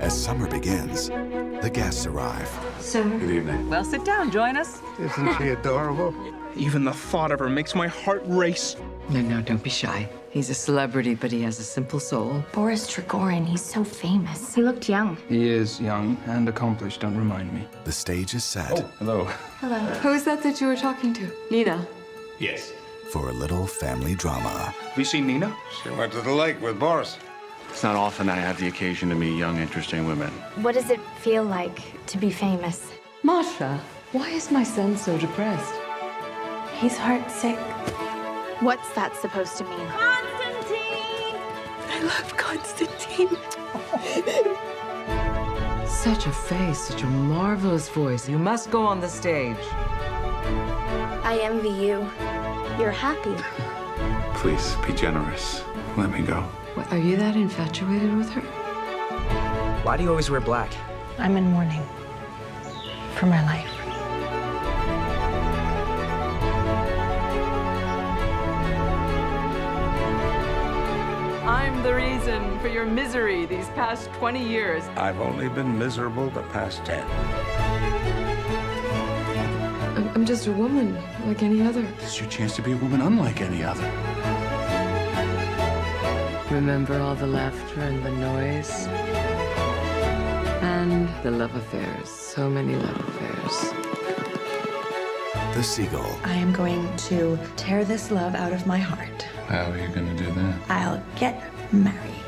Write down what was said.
As summer begins, the guests arrive. Sir? Good evening. Well, sit down, join us. Isn't she adorable? Even the thought of her makes my heart race. No, don't be shy. He's a celebrity, but he has a simple soul. Boris Trigorin, he's so famous. He looked young. He is young and accomplished, don't remind me. The stage is set Hello. Hello. Who's that you were talking to? Nina. Yes. for a little family drama. Have you seen Nina? She went to the lake with Boris. It's not often I have the occasion to meet young, interesting women. What does it feel like to be famous? Masha, why is my son so depressed? He's heartsick. What's that supposed to mean? Constantine! I love Constantine. Such a face, such a marvelous voice. You must go on the stage. I envy you. You're happy. Please, be generous. Let me go. What, are you that infatuated with her? Why do you always wear black? I'm in mourning for my life. I'm the reason for your misery these past 20 years. I've only been miserable the past 10. I'm just a woman, like any other. This is your chance to be a woman unlike any other. Remember all the laughter and the noise? And the love affairs. So many love affairs. The Seagull. I am going to tear this love out of my heart. How are you going to do that? I'll get married.